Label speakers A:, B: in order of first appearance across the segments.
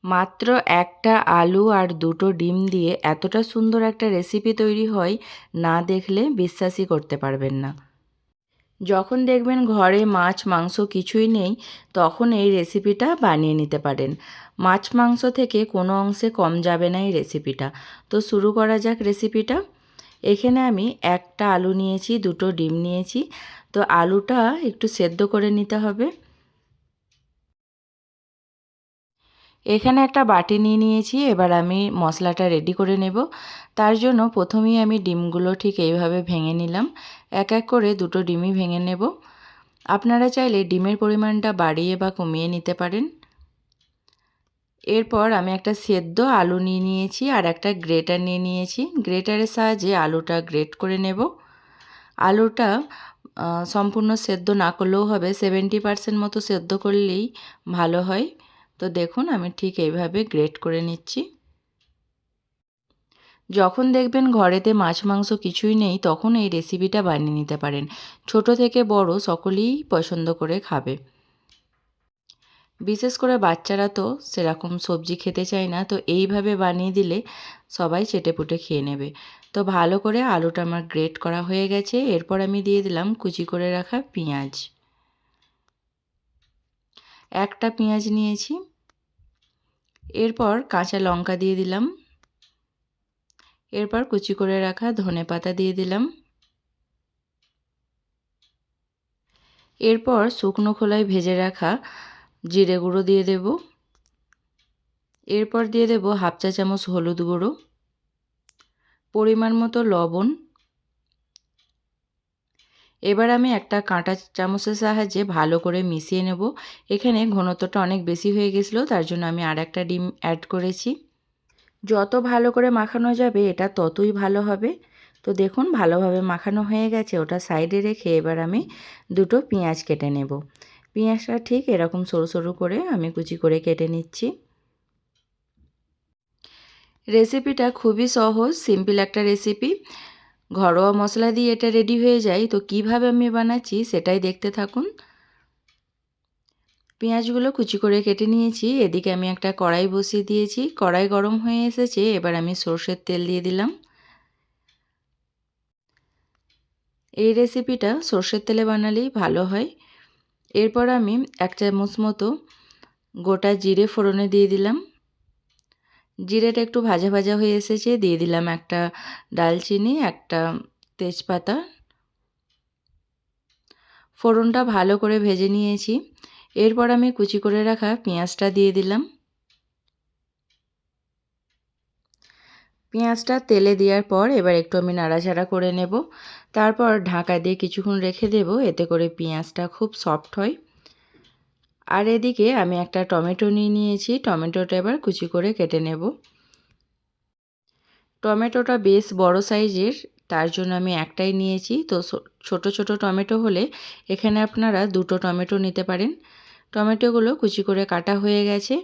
A: মাত্র একটা আলু আর দুটো ডিম দিয়ে এতটা সুন্দর একটা রেসিপি তৈরি হয়, না দেখলে বিশ্বাসই করতে পারবেন না। যখন দেখবেন ঘরে মাছ মাংস কিছুই নেই, তখন এই রেসিপিটা বানিয়ে নিতে পারেন। মাছ মাংস থেকে কোনো অংশে কম যাবে না এই রেসিপিটা। তো শুরু করা যাক রেসিপিটা। এখানে আমি একটা আলু নিয়েছি, দুটো ডিম নিয়েছি। তো আলুটা একটু সেদ্ধ করে নিতে হবে। এখানে একটা বাটি নিয়ে নিয়েছি। এবার আমি মশলাটা রেডি করে নেব। তার জন্য প্রথমেই আমি ডিমগুলো ঠিক এইভাবে ভেঙে নিলাম। এক এক করে দুটো ডিমই ভেঙে নেব। আপনারা চাইলে ডিমের পরিমাণটা বাড়িয়ে বা কমিয়ে নিতে পারেন। এরপর আমি একটা সেদ্ধ আলু নিয়ে নিয়েছি আর একটা গ্রেটার নিয়ে নিয়েছি। গ্রেটারের সাহায্যে আলুটা গ্রেট করে নেব। আলুটা সম্পূর্ণ সেদ্ধ না করলেও হবে, 70% মতো সেদ্ধ করলেই ভালো হয়। তো দেখুন আমি ঠিক এইভাবে গ্রেট করে নিচ্ছি। যখন দেখবেন ঘরেতে মাছ মাংস কিছুই নেই, তখন এই রেসিপিটা বানিয়ে নিতে পারেন। ছোট থেকে বড় সকলেই পছন্দ করে খাবে। বিশেষ করে বাচ্চারা তো সেরকম সবজি খেতে চায় না, তো এইভাবে বানিয়ে দিলে সবাই চেটেপুটে খেয়ে নেবে। তো ভালো করে আলুটা আমার গ্রেট করা হয়ে গেছে। এরপর আমি দিয়ে দিলাম কুচি করে রাখা পেঁয়াজ। একটা পেঁয়াজ নিয়েছি। এরপর কাঁচা লঙ্কা দিয়ে দিলাম। এরপর কুচি করে রাখা ধনেপাতা দিয়ে দিলাম। এরপর শুকনো খোলায় ভেজে রাখা জিরে গুঁড়ো দিয়ে দেব। এরপর দিয়ে দেব হাফ চা চামচ হলুদ গুঁড়ো, পরিমাণ মতো লবণ। এবার আমি একটা কাঁটা চামচের সাহায্যে ভালো করে মিশিয়ে নেব। এখানে ঘনত্বটা অনেক বেশি হয়ে গেছিলো, তার জন্য আমি আর একটা ডিম অ্যাড করেছি। যত ভালো করে মাখানো যাবে এটা ততই ভালো হবে। তো দেখুন ভালোভাবে মাখানো হয়ে গেছে, ওটা সাইডে রেখে এবার আমি দুটো পেঁয়াজ কেটে নেব। পেঁয়াজটা ঠিক এরকম সরু সরু করে আমি কুচি করে কেটে নিচ্ছি। রেসিপিটা খুবই সহজ, সিম্পল একটা রেসিপি। ঘরোয়া মশলা দিয়ে এটা রেডি হয়ে যায়। তো কিভাবে আমি বানাচ্ছি সেটাই দেখতে থাকুন। পেঁয়াজগুলো কুচি করে কেটে নিয়েছি। এদিকে আমি একটা কড়াই বসিয়ে দিয়েছি। কড়াই গরম হয়ে এসেছে। এবার আমি সর্ষের তেল দিয়ে দিলাম। এই রেসিপিটা সর্ষের তেলে বানালেই ভালো হয়। এরপর আমি 1 চামচ মতো গোটা জিরে ফোড়নে দিয়ে দিলাম। জিরেটা একটু ভাজা ভাজা হয়ে এসেছে, দিয়ে দিলাম একটা ডালচিনি, একটা তেজপাতা। ফোড়নটা ভালো করে ভেজে নিয়েছি। এরপর আমি কুচি করে রাখা পেঁয়াজটা দিয়ে দিলাম। পেঁয়াজটা তেলে দেওয়ার পর এবার একটু আমি নাড়াচাড়া করে নেব। তারপর ঢাকা দিয়ে কিছুক্ষণ রেখে দেব, এতে করে পেঁয়াজটা খুব সফট হয়। আর এদিকে আমি একটা টমেটো নিয়ে নিয়েছি। টমেটোটা এবার কুচি করে কেটে নেব। টমেটোটা বেশ বড় সাইজের, তার জন্য আমি একটাই নিয়েছি। তো ছোট ছোট টমেটো হলে এখানে আপনারা দুটো টমেটো নিতে পারেন। টমেটোগুলো কুচি করে কাটা হয়ে গেছে।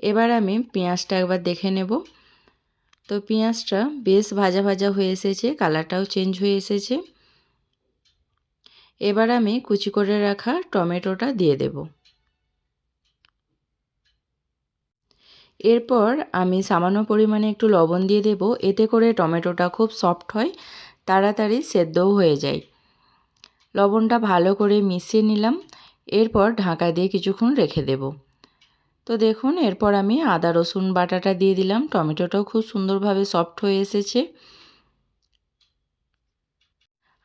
A: এবার আমি পেঁয়াজটা একবার দেখে নেব। তো পেঁয়াজটা বেশ ভাজা ভাজা হয়ে এসেছে, কালারটাও চেঞ্জ হয়ে এসেছে। এবার আমি কুচি করে রাখা টমেটোটা দিয়ে দেব। এরপর আমি সামান্য পরিমাণে একটু লবণ দিয়ে দেব, এতে করে টমেটোটা খুব সফট হয়, তাড়াতাড়ি সেদ্ধও হয়ে যায়। লবণটা ভালো করে মিশিয়ে নিলাম। এরপর ঢাকা দিয়ে কিছুক্ষণ রেখে দেব। তো দেখুন এরপর আমি আদা রসুন বাটাটা দিয়ে দিলাম। টমেটোটাও খুব সুন্দরভাবে সফট হয়ে এসেছে।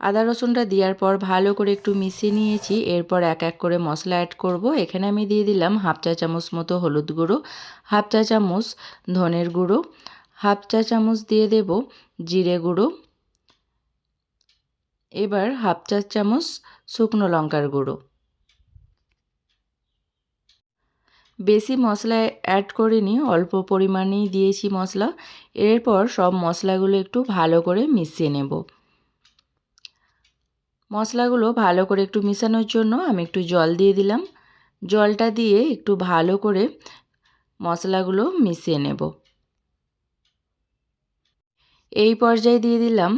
A: আদা রসুনটা দেওয়ার পর ভালো করে একটু মিশিয়ে নিয়েছি। এরপর এক এক করে মশলা অ্যাড করব। এখানে আমি দিয়ে দিলাম হাফ চা চামচ মতো হলুদ গুঁড়ো, হাফ চা চামচ ধনের গুঁড়ো, হাফ চা চামচ দিয়ে দেব জিরে গুঁড়ো। এবার হাফ চা চামচ শুকনো লঙ্কার গুঁড়ো। বেশি মশলা অ্যাড করিনি, অল্প পরিমাণেই দিয়েছি মশলা। এরপর সব মশলাগুলো একটু ভালো করে মিশিয়ে নেব। মশলাগুলো ভালো করে একটু মিশানোর জন্য আমি একটু জল দিয়ে দিলাম। জলটা দিয়ে একটু ভালো করে মশলাগুলো মিশিয়ে নেব। এই পর্যায়ে দিয়ে দিলাম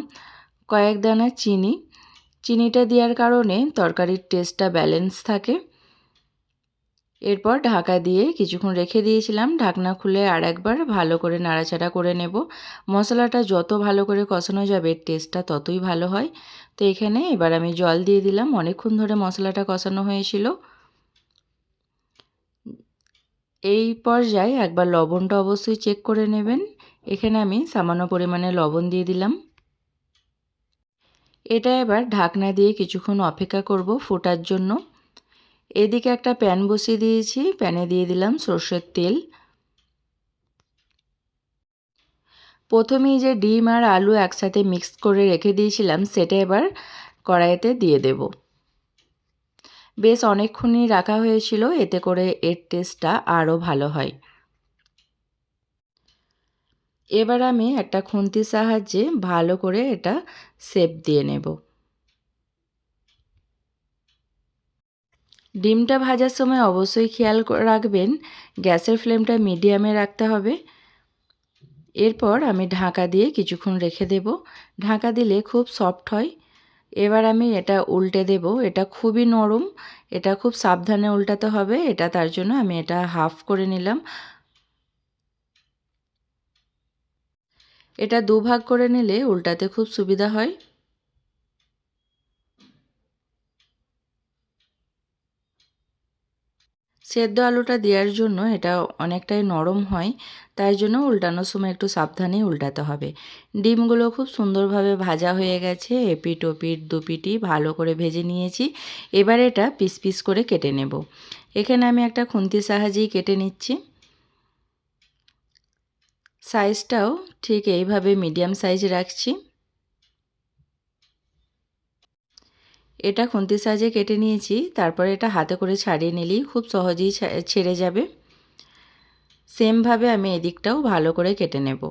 A: কয়েক দানা চিনি। চিনিটা দেওয়ার কারণে তরকারির টেস্টটা ব্যালেন্স থাকে। এরপর ঢাকা দিয়ে কিছুক্ষণ রেখে দিয়েছিলাম। ঢাকনা খুলে আরেকবার ভালো করে নাড়াচাড়া করে নেব। মশলাটা যত ভালো করে কষানো যাবে টেস্টটা ততই ভালো হয়। তো এখানে এবার আমি জল দিয়ে দিলাম। অনেকক্ষণ ধরে মশলাটা কষানো হয়েছিল। এই পর্যায়ে একবার লবণটা অবশ্যই চেক করে নেবেন। এখানে আমি সামান্য পরিমাণে লবণ দিয়ে দিলাম। এটা এবার ঢাকনা দিয়ে কিছুক্ষণ অপেক্ষা করব ফোটার জন্য। এদিকে একটা প্যান বসিয়ে দিয়েছি। প্যানে দিয়ে দিলাম সরষের তেল। প্রথমেই যে ডিম আর আলু একসাথে মিক্স করে রেখে দিয়েছিলাম সেটা এবার কড়াইতে দিয়ে দেব। বেশ অনেকক্ষণই রাখা হয়েছিল, এতে করে এর টেস্টটা আরও ভালো হয়। এবার আমি একটা খুন্তির সাহায্যে ভালো করে এটা শেপ দিয়ে নেব। ডিমটা ভাজার সময় অবশ্যই খেয়াল রাখবেন গ্যাসের ফ্লেমটা মিডিয়ামে রাখতে হবে। এরপর আমি ঢাকা দিয়ে কিছুক্ষণ রেখে দেব। ঢাকা দিলে খুব সফট হয়। এবার আমি এটা উল্টে দেব। এটা খুবই নরম, এটা খুব সাবধানে উল্টাতে হবে। এটা তার জন্য আমি এটা হাফ করে নিলাম। এটা দুভাগ করে নিলে উল্টাতে খুব সুবিধা হয়। সেদ্ধ আলুটা দেওয়ার জন্য এটা অনেকটাই নরম হয়, তাই জন্য উল্টানোর সময় একটু সাবধানেই উল্টাতে হবে। ডিমগুলো খুব সুন্দরভাবে ভাজা হয়ে গেছে। এপিঠ ওপিঠ দুপিঠই ভালো করে ভেজে নিয়েছি। এবার এটা পিস পিস করে কেটে নেব। এখানে আমি একটা খুন্তির সাহায্যেই কেটে নিচ্ছি। সাইজটাও ঠিক এইভাবে মিডিয়াম সাইজ রাখছি। এটা খুন্তির সাহায্যে কেটে নিয়েছি। তারপরে এটা হাতে করে ছাড়িয়ে নিলেই খুব সহজেই ছেড়ে যাবে। সেমভাবে আমি এদিকটাও ভালো করে কেটে নেব।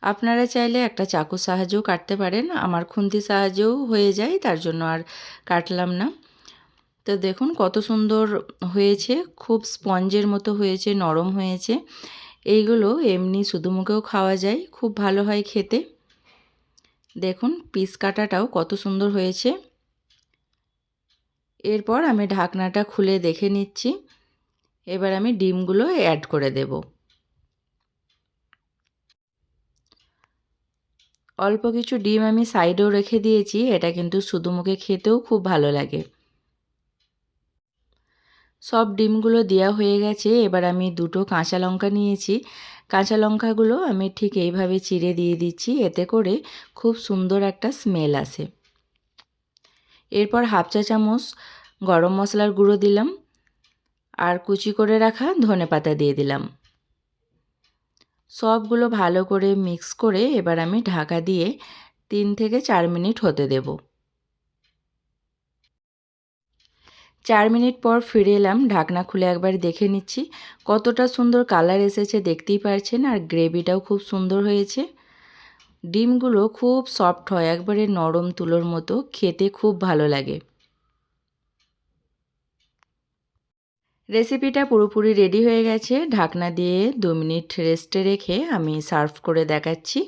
A: আপনারা চাইলে একটা চাকুর সাহায্যেও কাটতে পারেন। আমার খুন্তির সাহায্যেও হয়ে যায়, তার জন্য আর কাটলাম না। তো দেখুন কত সুন্দর হয়েছে, খুব স্পঞ্জের মতো হয়েছে, নরম হয়েছে। এইগুলো এমনি শুধু মুখেও খাওয়া যায়, খুব ভালো হয় খেতে। দেখুন পিস কাটাটাও কত সুন্দর হয়েছে। এরপর আমি ঢাকনাটা খুলে দেখে নিচ্ছি। এবার আমি ডিমগুলো অ্যাড করে দেব। অল্প কিছু ডিম আমি সাইডেও রেখে দিয়েছি। এটা কিন্তু শুধু মুখে খেতেও খুব ভালো লাগে। সব ডিমগুলো দেওয়া হয়ে গেছে। এবার আমি দুটো কাঁচা লঙ্কা নিয়েছি। কাঁচা লঙ্কাগুলো আমি ঠিক এইভাবে চিড়ে দিয়ে দিচ্ছি, এতে করে খুব সুন্দর একটা স্মেল আসে। এরপর হাফ চা চামচ গরম মশলার গুঁড়ো দিলাম আর কুচি করে রাখা ধনেপাতা দিয়ে দিলাম। সবগুলো ভালো করে মিক্স করে এবার আমি ঢাকা দিয়ে 3 থেকে 4 মিনিট হতে দেব। 4 মিনিট পর ফিরে এলাম। ঢাকনা খুলে একবার দেখে নিচ্ছি কতটা সুন্দর কালার এসেছে, দেখতেই পারছেন। আর গ্রেভিটাও খুব সুন্দর হয়েছে। ডিমগুলো খুব সফট হয়, একবারে নরম তুলোর মতো, খেতে খুব ভালো লাগে। রেসিপিটা পুরোপুরি রেডি হয়ে গেছে। ঢাকনা দিয়ে 2 মিনিট রেস্টে রেখে আমি সার্ভ করে দেখাচ্ছি।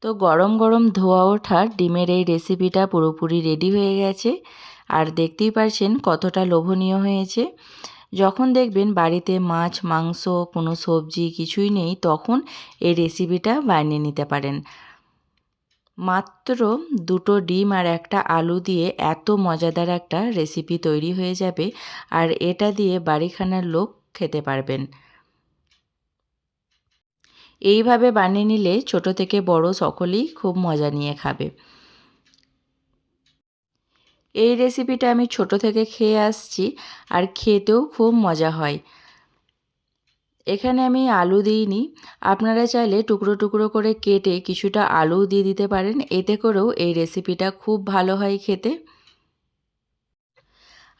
A: তো গরম গরম ধোয়া ওঠা ডিমের এই রেসিপিটা পুরোপুরি রেডি হয়ে গেছে। আর দেখতেই পারছেন কতটা লোভনীয় হয়েছে। যখন দেখবেন বাড়িতে মাছ মাংস কোনো সবজি কিছুই নেই, তখন এই রেসিপিটা বানিয়ে নিতে পারেন। মাত্র 2টো ডিম আর একটা আলু দিয়ে এত মজাদার একটা রেসিপি তৈরি হয়ে যাবে। আর এটা দিয়ে বাড়িখানার লোক খেতে পারবেন। এইভাবে বানিয়ে নিলে ছোট থেকে বড় সকলেই খুব মজা নিয়ে খাবে। এই রেসিপিটা আমি ছোট থেকে খেয়ে আসছি, আর খেতেও খুব মজা হয়। এখানে আমি আলু দিইনি। আপনারা চাইলে টুকরো টুকরো করে কেটে কিছুটা আলুও দিয়ে দিতে পারেন, এতে করেও এই রেসিপিটা খুব ভালো হয় খেতে।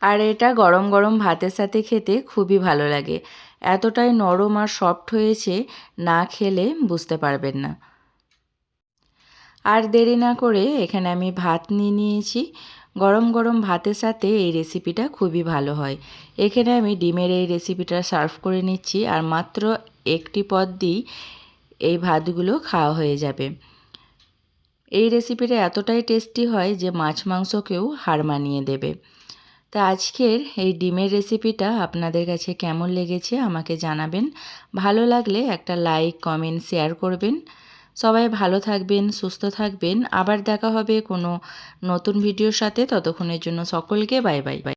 A: আর এটা গরম গরম ভাতের সাথে খেতে খুবই ভালো লাগে। এতটাই নরম আর সফট হয়েছে, না খেলে বুঝতে পারবেন না। আর দেরি না করে এখানে আমি ভাত নিয়ে নিয়েছি। গরম গরম ভাতের সাথে এই রেসিপিটা খুবই ভালো হয়। এখানে আমি ডিমের এই রেসিপিটা সার্ভ করে নিচ্ছি, আর মাত্র একটি পদ দিয়েই এই ভাতগুলো খাওয়া হয়ে যাবে। এই রেসিপিটা এতটাই টেস্টি হয় যে মাছ মাংসকেও হার মানিয়ে দেবে। তা আজকের এই ডিমের রেসিপিটা আপনাদের কাছে কেমন লেগেছে আমাকে জানাবেন। ভালো লাগলে একটা লাইক, কমেন্ট, শেয়ার করবেন। সবাই ভালো থাকবেন, সুস্থ থাকবেন। আবার দেখা হবে কোনো নতুন ভিডিওর সাথে। ততক্ষণের জন্য সকলকে বাই বাই।